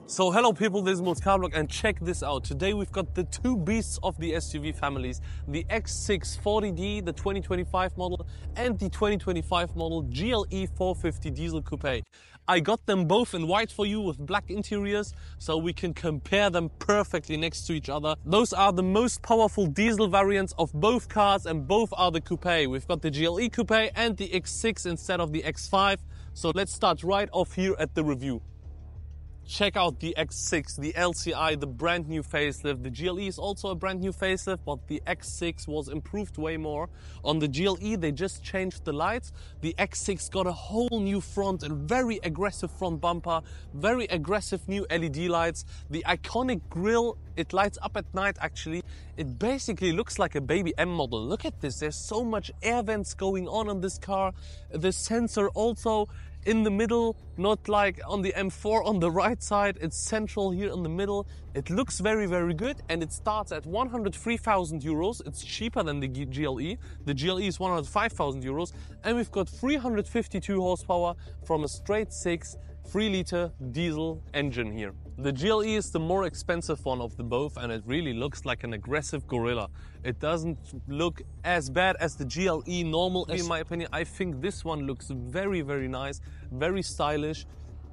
So hello people, this is Moscarblog and check this out. Today we've got the two beasts of the SUV families, the X6 40D, the 2025 model, and the 2025 model GLE 450 Diesel Coupé. I got them both in white for you with black interiors, so we can compare them perfectly next to each other. Those are the most powerful diesel variants of both cars and both are the Coupé. We've got the GLE Coupé and the X6 instead of the X5. So let's start right off here at the review. Check out the X6, the LCI, the brand new facelift. The GLE is also a brand new facelift, but the X6 was improved way more. On the GLE, they just changed the lights. The X6 got a whole new front and very aggressive front bumper, very aggressive new LED lights. The iconic grille, it lights up at night actually. It basically looks like a baby M model. Look at this, there's so much air vents going on this car. The sensor also in the middle, not like on the M4 on the right side, it's central here in the middle. It looks very, very good and it starts at 103,000 euros. It's cheaper than the GLE. The GLE is 105,000 euros and we've got 352 horsepower from a straight 6 3-liter diesel engine here. The GLE is the more expensive one of the both and it really looks like an aggressive gorilla. It doesn't look as bad as the GLE normal in my opinion. I think this one looks very, very nice, very stylish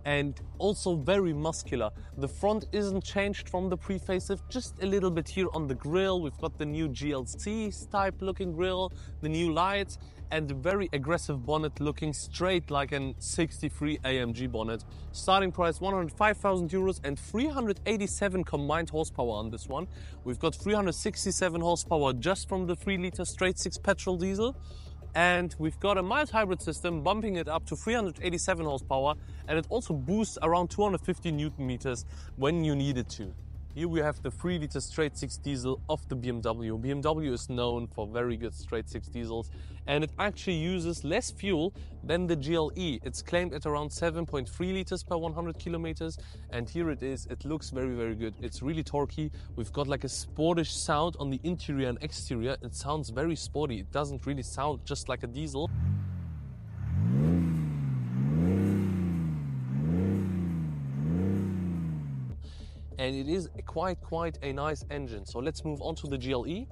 and also very muscular. The front isn't changed from the pre-facelift, just a little bit here on the grille. We've got the new GLC type looking grille, the new lights, and a very aggressive bonnet looking straight like an 63 AMG bonnet. Starting price 105,000 euros and 387 combined horsepower on this one. We've got 367 horsepower just from the 3-liter straight 6 petrol diesel. And we've got a mild hybrid system bumping it up to 387 horsepower and it also boosts around 250 Newton meters when you need it to. Here we have the 3-liter straight 6 diesel of the BMW. BMW is known for very good straight 6 diesels and it actually uses less fuel than the GLE. It's claimed at around 7.3 liters per 100 kilometers and here it is. It looks very, very good. It's really torquey. We've got like a sportish sound on the interior and exterior. It sounds very sporty. It doesn't really sound just like a diesel. And it is quite a nice engine. So let's move on to the GLE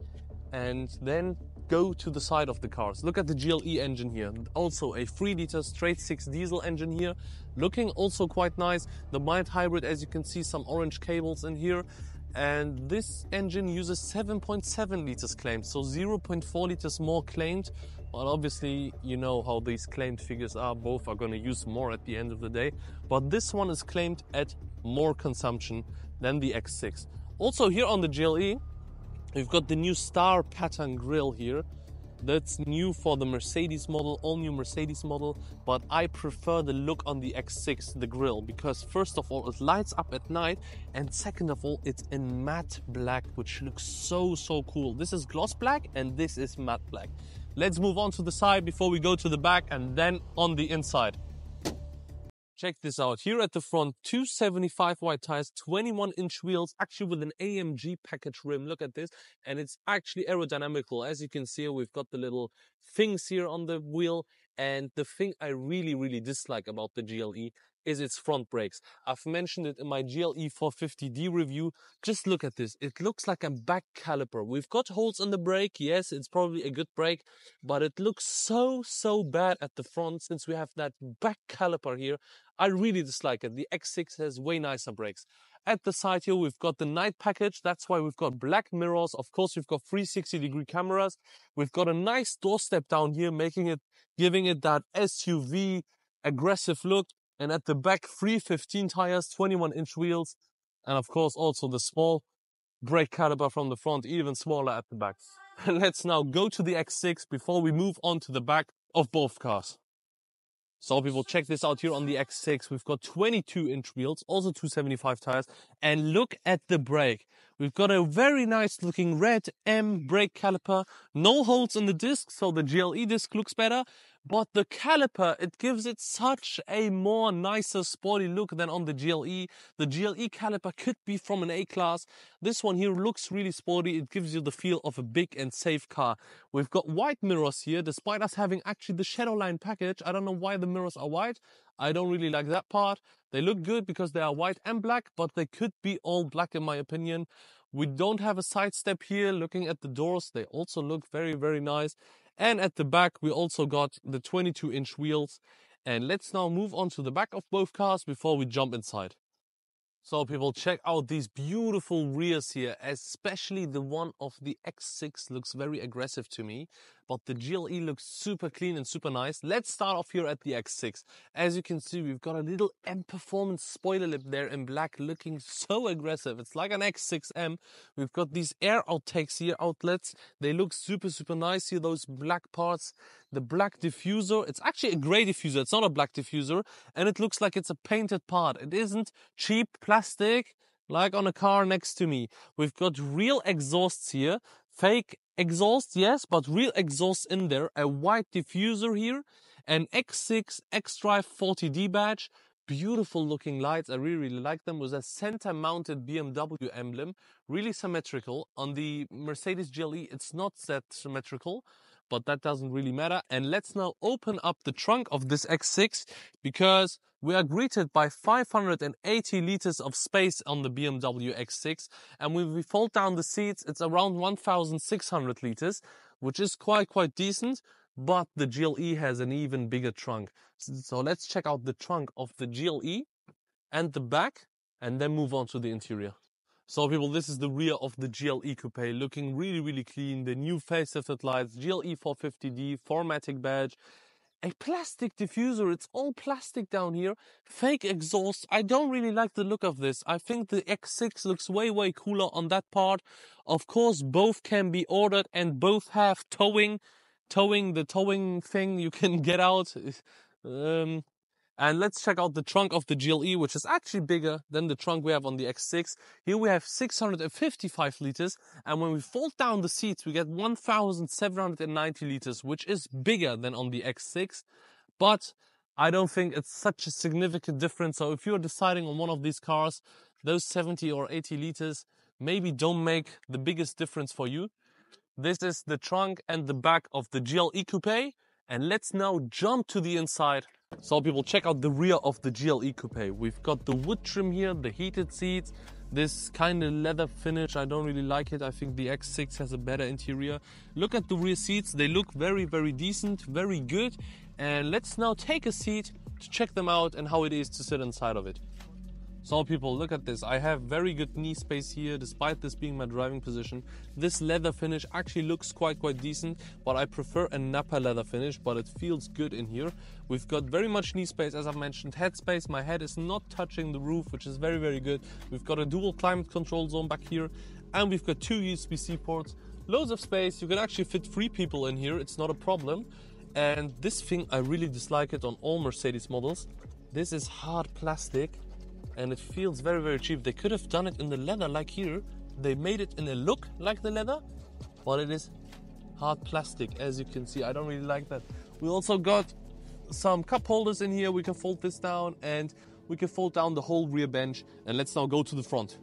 and then go to the side of the cars. Look at the GLE engine here. Also a 3-liter straight 6 diesel engine here. Looking also quite nice. The mild hybrid, as you can see, some orange cables in here. And this engine uses 7.7 liters claimed, so 0.4 liters more claimed. But obviously, you know how these claimed figures are. Both are going to use more at the end of the day. But this one is claimed at more consumption than the X6. Also here on the GLE, we've got the new star pattern grille here. That's new for the Mercedes model, all new Mercedes model, but I prefer the look on the X6, the grille, because first of all, it lights up at night, and second of all, it's in matte black, which looks so cool. This is gloss black, and this is matte black. Let's move on to the side before we go to the back, and then on the inside. Check this out. Here at the front, 275 wide tires, 21-inch wheels, actually with an AMG package rim. Look at this. And it's actually aerodynamical. As you can see, we've got the little things here on the wheel. And the thing I really dislike about the GLE is its front brakes. I've mentioned it in my GLE 450D review. Just look at this. It looks like a back caliper. We've got holes in the brake. Yes, it's probably a good brake, but it looks so bad at the front since we have that back caliper here. I really dislike it. The X6 has way nicer brakes. At the side here, we've got the night package. That's why we've got black mirrors. Of course, we've got 360-degree cameras. We've got a nice door step down here, giving it that SUV aggressive look. And at the back, 315 tires, 21-inch wheels. And of course, also the small brake caliper from the front, even smaller at the back. Let's now go to the X6 before we move on to the back of both cars. So people, check this out here on the X6. We've got 22-inch wheels, also 275 tires. And look at the brake. We've got a very nice looking red M brake caliper. No holes in the disc, so the GLE disc looks better. but the caliper, it gives it such a more nicer sporty look than on the GLE. The GLE caliper could be from an A-Class. This one here looks really sporty. It gives you the feel of a big and safe car. We've got white mirrors here, despite us having actually the Shadowline package. I don't know why the mirrors are white. I don't really like that part. They look good because they are white and black, but they could be all black in my opinion. We don't have a side step here. Looking at the doors, they also look very, very nice. And at the back, we also got the 22-inch wheels. And let's now move on to the back of both cars before we jump inside. So people, check out these beautiful rears here, especially the one of the X6 looks very aggressive to me, but the GLE looks super clean and super nice. Let's start off here at the X6. As you can see, we've got a little M Performance spoiler lip there in black, looking so aggressive. It's like an X6M. We've got these air outtakes here, outlets. They look super, super nice here, those black parts. The black diffuser, it's actually a grey diffuser, it's not a black diffuser, and it looks like it's a painted part. It isn't cheap plastic like on a car next to me. We've got real exhausts here, fake exhaust, yes, but real exhaust in there, a white diffuser here, an X6 xDrive 40D badge, beautiful looking lights, I really, really like them, with a center mounted BMW emblem, really symmetrical. On the Mercedes GLE, it's not that symmetrical, but that doesn't really matter. And let's now open up the trunk of this X6, because we are greeted by 580 liters of space on the BMW X6. And when we fold down the seats, it's around 1,600 liters, which is quite decent. But the GLE has an even bigger trunk. So let's check out the trunk of the GLE and the back, and then move on to the interior. So people, this is the rear of the GLE Coupé, looking really, really clean. The new facelifted lights, GLE 450D, 4MATIC badge, a plastic diffuser, it's all plastic down here, fake exhaust. I don't really like the look of this. I think the X6 looks way cooler on that part. Of course, both can be ordered and both have towing, the towing thing you can get out. And let's check out the trunk of the GLE, which is actually bigger than the trunk we have on the X6. Here we have 655 liters, and when we fold down the seats, we get 1,790 liters, which is bigger than on the X6. But I don't think it's such a significant difference. So if you're deciding on one of these cars, those 70 or 80 liters maybe don't make the biggest difference for you. This is the trunk and the back of the GLE Coupé. And let's now jump to the inside. So people, check out the rear of the GLE Coupé. We've got the wood trim here, the heated seats, this kind of leather finish. I don't really like it. I think the X6 has a better interior. Look at the rear seats. They look very decent, very good. And let's now take a seat to check them out and how it is to sit inside of it. So people, look at this. I have very good knee space here, despite this being my driving position. This leather finish actually looks quite decent, but I prefer a Napa leather finish, but it feels good in here. We've got very much knee space, as I've mentioned, head space. My head is not touching the roof, which is very good. We've got a dual climate control zone back here, and we've got 2 USB-C ports. Loads of space. You can actually fit 3 people in here. It's not a problem. And this thing, I really dislike it on all Mercedes models. This is hard plastic. And it feels very cheap. They could have done it in the leather like here. They made it in a look like the leather, but it is hard plastic, as you can see. I don't really like that. We also got some cup holders in here. We can fold this down, and we can fold down the whole rear bench. And let's now go to the front.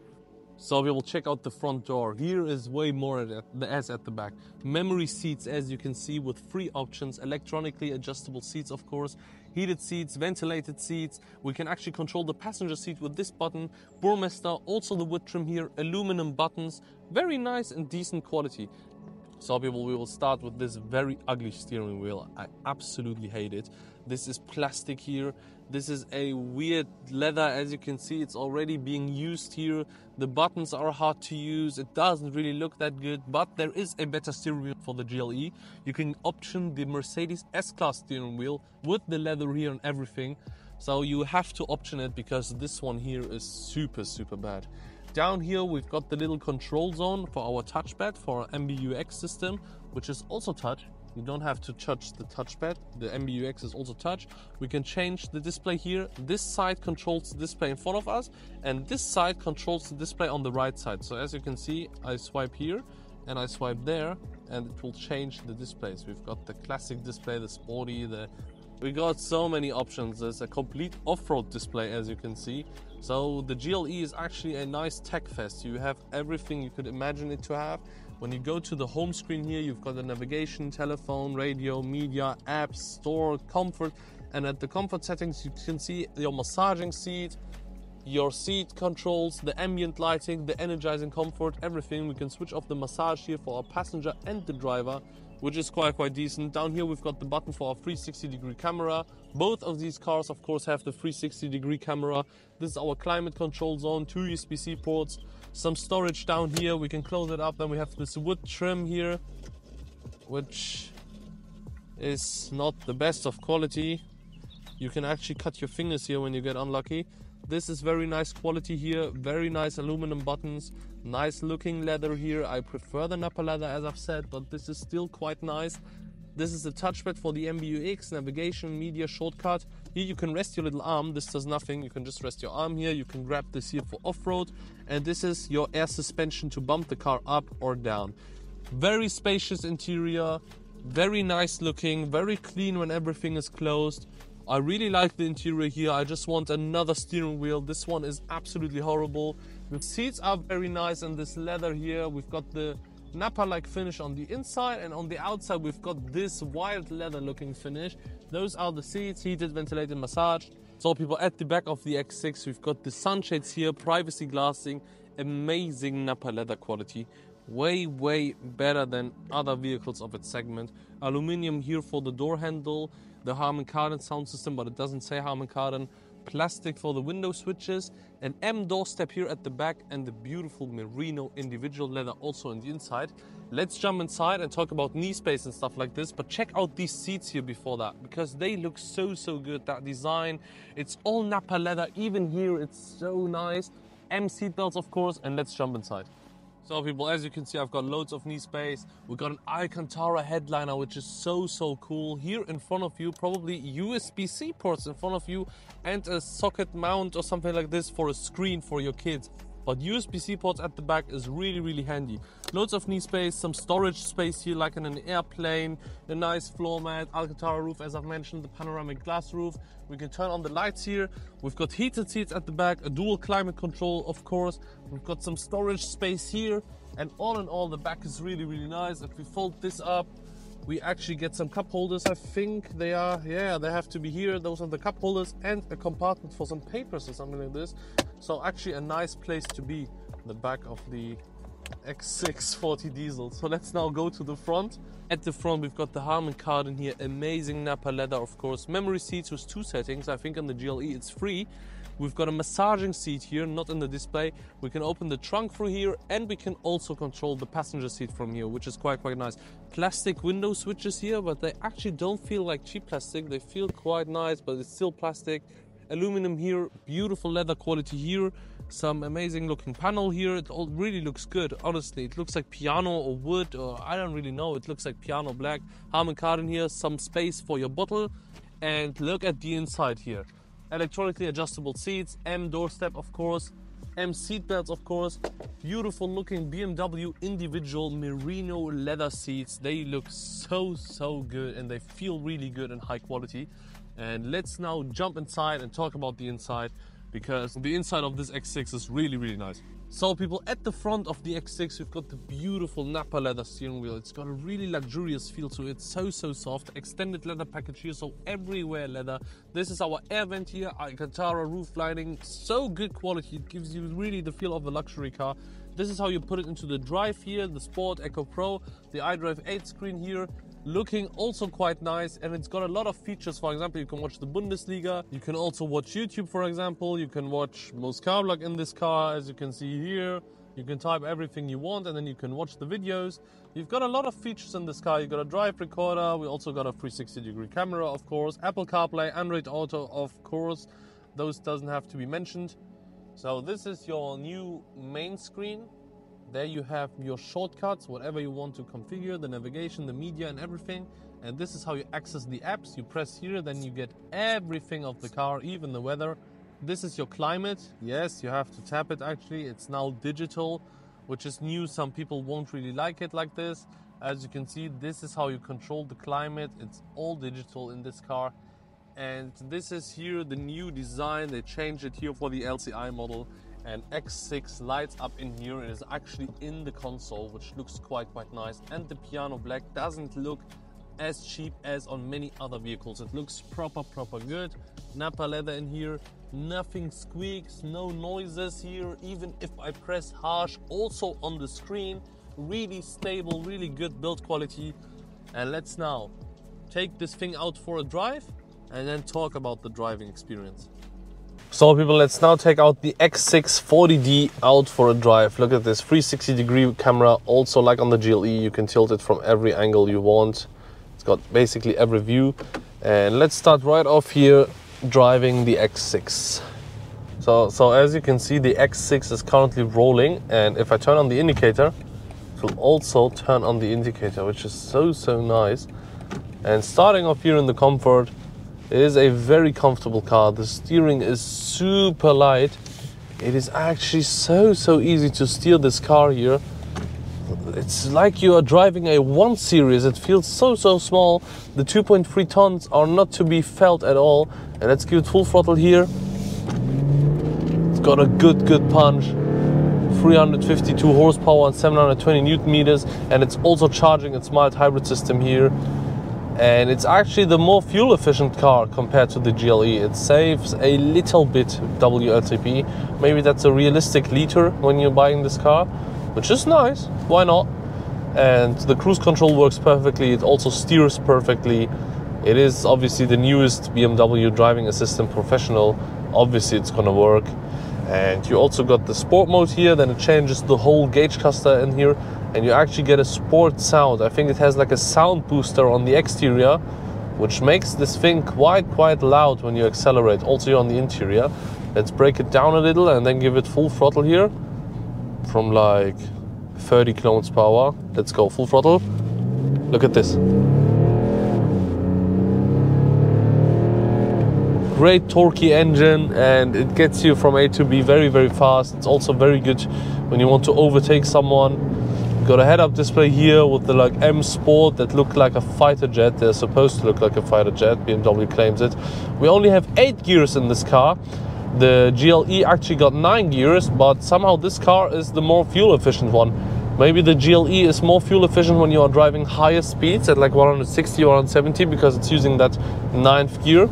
So we will check out the front door. Here is way more as at the back. Memory seats, as you can see, with 3 options. Electronically adjustable seats, of course. Heated seats, ventilated seats. We can actually control the passenger seat with this button. Burmester, also the wood trim here. Aluminum buttons. Very nice and decent quality. So people, we will start with this very ugly steering wheel. I absolutely hate it. This is plastic here. This is a weird leather, as you can see. It's already being used here. The buttons are hard to use. It doesn't really look that good, but there is a better steering wheel for the GLE. You can option the Mercedes S-Class steering wheel with the leather here and everything. So you have to option it, because this one here is super bad. Down here we've got the little control zone for our touchpad for our MBU X system, which is also touch. You don't have to touch the touchpad. The MBU X is also touch. We can change the display here. This side controls the display in front of us, and this side controls the display on the right side. So as you can see, I swipe here and I swipe there, and it will change the displays. We've got the classic display, the sporty, we got so many options. There's a complete off-road display, as you can see. So the GLE is actually a nice tech fest. You have everything you could imagine it to have. When you go to the home screen here, you've got the navigation, telephone, radio, media, apps, store, comfort. And at the comfort settings, you can see your massaging seat, your seat controls, the ambient lighting, the energizing comfort, everything. We can switch off the massage here for our passenger and the driver, which is quite decent. Down here we've got the button for our 360-degree camera. Both of these cars, of course, have the 360-degree camera. This is our climate control zone, 2 USB-C ports, some storage down here. We can close it up. Then we have this wood trim here, which is not the best of quality. You can actually cut your fingers here when you get unlucky. This is very nice quality here, very nice aluminum buttons, nice looking leather here. I prefer the Nappa leather, as I've said, but this is still quite nice. This is the touchpad for the BMW X, navigation, media, shortcut. Here you can rest your little arm. This does nothing. You can just rest your arm here. You can grab this here for off-road. And this is your air suspension to bump the car up or down. Very spacious interior, very nice looking, very clean when everything is closed. I really like the interior here. I just want another steering wheel. This one is absolutely horrible. The seats are very nice, and this leather here, we've got the Nappa-like finish on the inside, and on the outside we've got this wild leather looking finish. Those are the seats, heated, ventilated, massage. So people, at the back of the X6 we've got the sunshades here, privacy glassing, amazing Nappa leather quality. Way better than other vehicles of its segment. Aluminium here for the door handle, the Harman Kardon sound system, but it doesn't say Harman Kardon. Plastic for the window switches, an M doorstep here at the back, and the beautiful merino individual leather also on the inside. Let's jump inside and talk about knee space and stuff like this, but check out these seats here before that, because they look so good. That design, it's all Nappa leather. Even here it's so nice. M seat belts, of course, and let's jump inside. So people, as you can see, I've got loads of knee space. We've got an Alcantara headliner, which is so cool. Here in front of you, probably USB-C ports in front of you, and a socket mount or something like this for a screen for your kids. But USB-C ports at the back is really handy. Loads of knee space, some storage space here like in an airplane, a nice floor mat, Alcantara roof, as I've mentioned, the panoramic glass roof. We can turn on the lights here. We've got heated seats at the back, a dual climate control, of course. We've got some storage space here, and all in all, the back is really nice. If we fold this up, we actually get some cup holders. I think they are, yeah, they have to be here. Those are the cup holders, and a compartment for some papers or something like this. So actually a nice place to be, the back of the X6 40 diesel. So let's now go to the front. At the front we've got the Harman Kardon here, amazing Nappa leather, of course. Memory seats with 2 settings. I think on the GLE it's free. We've got a massaging seat here, not in the display. We can open the trunk through here, and we can also control the passenger seat from here, which is quite nice. Plastic window switches here, but they actually don't feel like cheap plastic. They feel quite nice, but it's still plastic. Aluminum here, beautiful leather quality here. Some amazing looking panel here. It all really looks good, honestly. It looks like piano or wood, or I don't really know. It looks like piano black. Harman Kardon here, some space for your bottle. And look at the inside here. Electronically adjustable seats, M doorstep, of course, M seat belts, of course. Beautiful looking BMW individual merino leather seats. They look so good, and they feel really good and high quality. And let's now jump inside and talk about the inside, because the inside of this X6 is really nice. So people, at the front of the X6 we've got the beautiful Nappa leather steering wheel. It's got a really luxurious feel to it, so soft. Extended leather package here, so everywhere leather. This is our air vent here, Alcantara roof lining, so good quality. It gives you really the feel of a luxury car. This is how you put it into the drive here, the Sport Eco Pro, the iDrive 8 screen here. Looking also quite nice, and it's got a lot of features. For example, you can watch the Bundesliga, you can also watch YouTube, for example, you can watch Moscarblog in this car, as you can see here. You can type everything you want, and then you can watch the videos. You've got a lot of features in this car. You've got a drive recorder, we also got a 360-degree camera, of course, Apple CarPlay, Android Auto, of course. Those doesn't have to be mentioned. So this is your new main screen. There you have your shortcuts, whatever you want to configure, the navigation, the media and everything. And this is how you access the apps. You press here, then you get everything of the car, even the weather. This is your climate. Yes, you have to tap it actually. It's now digital, which is new. Some people won't really like it like this. As you can see, this is how you control the climate. It's all digital in this car. And this is here the new design. They changed it here for the LCI model. And X6 lights up in here. It is actually in the console, which looks quite nice. And the piano black doesn't look as cheap as on many other vehicles. It looks proper good. Nappa leather in here. Nothing squeaks, no noises here. Even if I press harsh, also on the screen. Really stable, really good build quality. And let's now take this thing out for a drive and then talk about the driving experience. So people, let's now take out the X6 40D out for a drive. Look at this 360-degree camera. Also, like on the GLE, you can tilt it from every angle you want. It's got basically every view. And let's start right off here driving the X6. So as you can see, the X6 is currently rolling, and if I turn on the indicator, it will also turn on the indicator, which is so nice. And starting off here in the comfort, it is a very comfortable car. The steering is super light. It is actually so easy to steer this car here. It's like you are driving a 1 Series. It feels so small. The 2.3 tons are not to be felt at all. And let's give it full throttle here. It's got a good punch. 352 horsepower and 720 Newton meters. And it's also charging its mild hybrid system here. And it's actually the more fuel efficient car compared to the GLE. It saves a little bit WLTP. Maybe that's a realistic liter when you're buying this car, which is nice. Why not? And the cruise control works perfectly. It also steers perfectly. It is obviously the newest BMW driving assistant professional. Obviously it's gonna work. And you also got the sport mode here. Then it changes the whole gauge cluster in here, and you actually get a sport sound. I think it has like a sound booster on the exterior, which makes this thing quite loud when you accelerate. Also here on the interior. Let's break it down a little and then give it full throttle here from like 30 kilometers per hour. Let's go full throttle. Look at this. Great torquey engine, and it gets you from A to B very fast. It's also very good when you want to overtake someone. Got a head-up display here with the like M Sport that look like a fighter jet. They're supposed to look like a fighter jet. BMW claims it. We only have 8 gears in this car. The GLE actually got 9 gears, but somehow this car is the more fuel efficient one. Maybe the GLE is more fuel efficient when you are driving higher speeds at like 160 or 170 because it's using that 9th gear.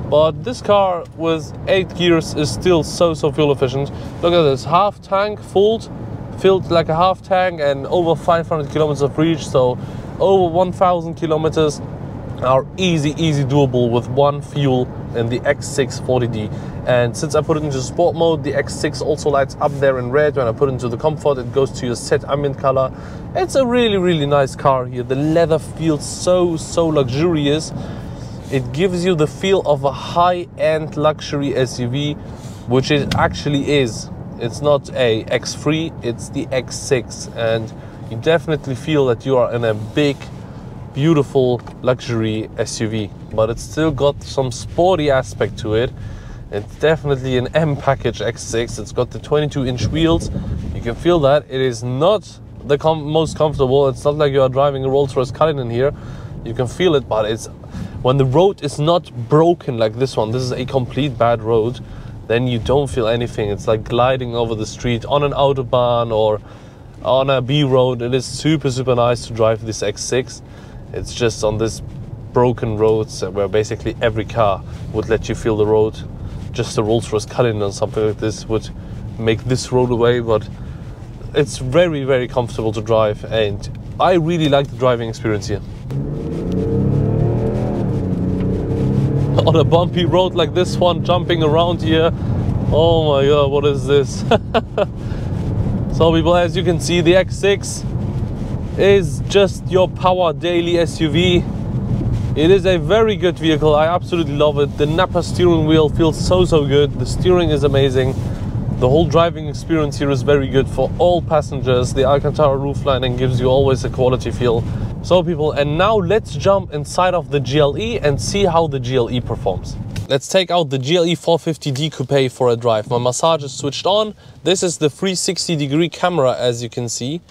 But this car with 8 gears is still so fuel efficient. Look at this, half tank filled like a half tank, and over 500 kilometers of reach. So over 1,000 kilometers are easy doable with one fuel in the X6 40D. And since I put it into sport mode, the X6 also lights up there in red. When I put it into the comfort, it goes to your set ambient color. It's a really nice car here. The leather feels so luxurious. It gives you the feel of a high-end luxury SUV, which it actually is. It's not a X3, it's the X6, and you definitely feel that you are in a big, beautiful luxury SUV, but it's still got some sporty aspect to it. It's definitely an M package X6. It's got the 22-inch wheels. You can feel that. It is not the most comfortable. It's not like you are driving a Rolls-Royce Cullinan here. You can feel it, but it's when the road is not broken like this one. This is a complete bad road. Then you don't feel anything. It's like gliding over the street on an autobahn or on a B road. It is super nice to drive this X6. It's just on this broken roads where basically every car would let you feel the road. Just a Rolls-Royce Cullinan or something like this would make this road away, but it's very comfortable to drive, and I really like the driving experience here. On a bumpy road like this one, jumping around here, oh my god, what is this? So people, as you can see, the X6 is just your power daily SUV. It is a very good vehicle. I absolutely love it. The Nappa steering wheel feels so good. The steering is amazing. The whole driving experience here is very good for all passengers. The Alcantara roof lining gives you always a quality feel. So people, and now let's jump inside of the GLE and see how the GLE performs. Let's take out the GLE 450D Coupé for a drive. My massage is switched on. This is the 360-degree camera, as you can see.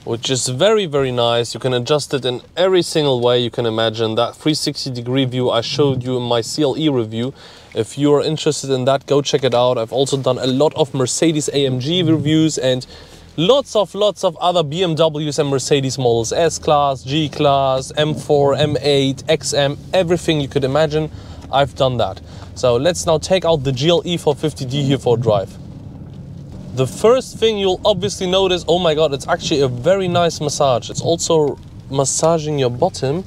which is very, very nice. You can adjust it in every single way you can imagine. That 360-degree view I showed you in my CLE review. If you're interested in that, go check it out. I've also done a lot of Mercedes AMG reviews and lots of other BMWs and Mercedes models. S-Class, G-Class, M4, M8, XM, everything you could imagine. I've done that. So let's now take out the GLE 450D here for a drive. The first thing you'll obviously notice, oh my god, it's actually a very nice massage. It's also massaging your bottom.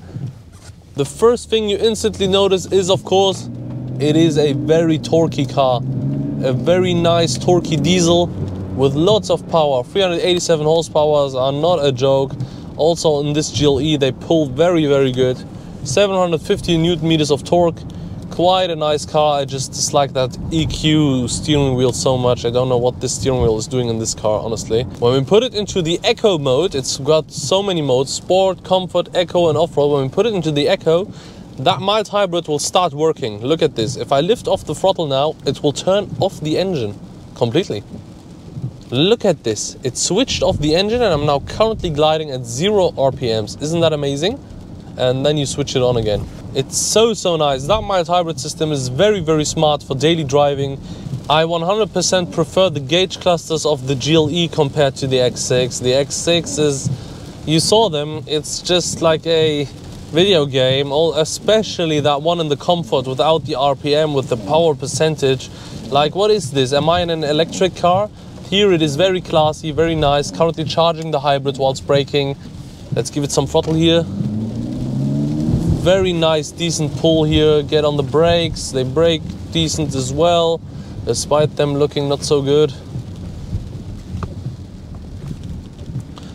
The first thing you instantly notice is, of course, it is a very torquey car. A very nice torquey diesel with lots of power. 387 horsepower are not a joke. Also in this GLE, they pull very, very good. 750 Newton meters of torque. Quite a nice car. I just dislike that EQ steering wheel so much. I don't know what this steering wheel is doing in this car, honestly. When we put it into the Eco mode, it's got so many modes: Sport, Comfort, Eco and Off-Road. When we put it into the Eco, that mild hybrid will start working. Look at this. If I lift off the throttle now, it will turn off the engine completely. Look at this. It switched off the engine and I'm now currently gliding at 0 RPMs. Isn't that amazing? And then you switch it on again. It's so nice. That mild hybrid system is very, very smart for daily driving. I 100% prefer the gauge clusters of the GLE compared to the X6. The X6 is, you saw them, it's just like a video game, especially that one in the Comfort without the RPM, with the power percentage. Like, what is this? Am I in an electric car? Here it is very classy, very nice. Currently charging the hybrid whilst braking. Let's give it some throttle here. Very nice, decent pull here. Get on the brakes. They brake decent as well, despite them looking not so good.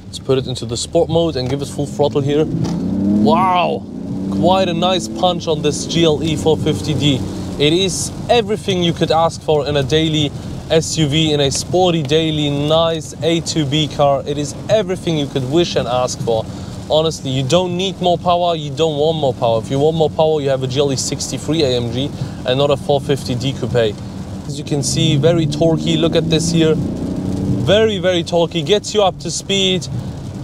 Let's put it into the sport mode and give it full throttle here. Wow, quite a nice punch on this GLE 450D. It is everything you could ask for in a daily SUV, in a sporty, daily, nice A to B car. It is everything you could wish and ask for. Honestly, you don't need more power, you don't want more power. If you want more power, you have a GLE 63 AMG and not a 450D Coupé. As you can see, very torquey. Look at this here. Very, very torquey. Gets you up to speed.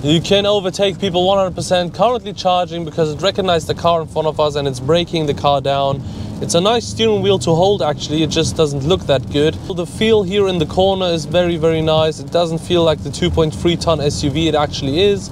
You can overtake people 100%. Currently charging because it recognized the car in front of us and it's braking the car down. It's a nice steering wheel to hold, actually. It just doesn't look that good. The feel here in the corner is very, very nice. It doesn't feel like the 2.3 ton SUV it actually is.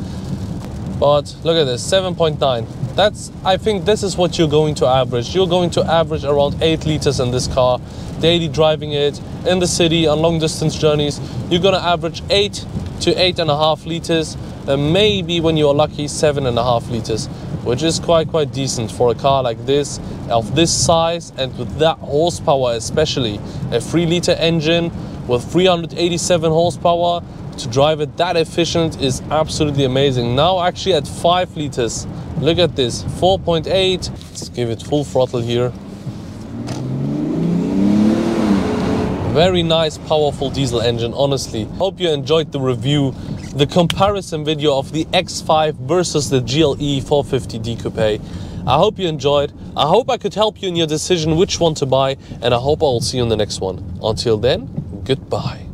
But look at this, 7.9. That's, I think this is what you're going to average. You're going to average around 8 liters in this car. Daily driving it in the city on long distance journeys, you're gonna average 8 to 8.5 liters. And maybe when you're lucky, 7.5 liters, which is quite decent for a car like this, of this size and with that horsepower especially. A 3-liter engine with 387 horsepower. To drive it that efficient is absolutely amazing. Now actually at 5 liters, look at this, 4.8. Let's give it full throttle here. Very nice, powerful diesel engine, honestly. Hope you enjoyed the review, the comparison video of the X5 versus the GLE 450D Coupé. I hope you enjoyed. I hope I could help you in your decision which one to buy, and I hope I'll see you in the next one. Until then, goodbye.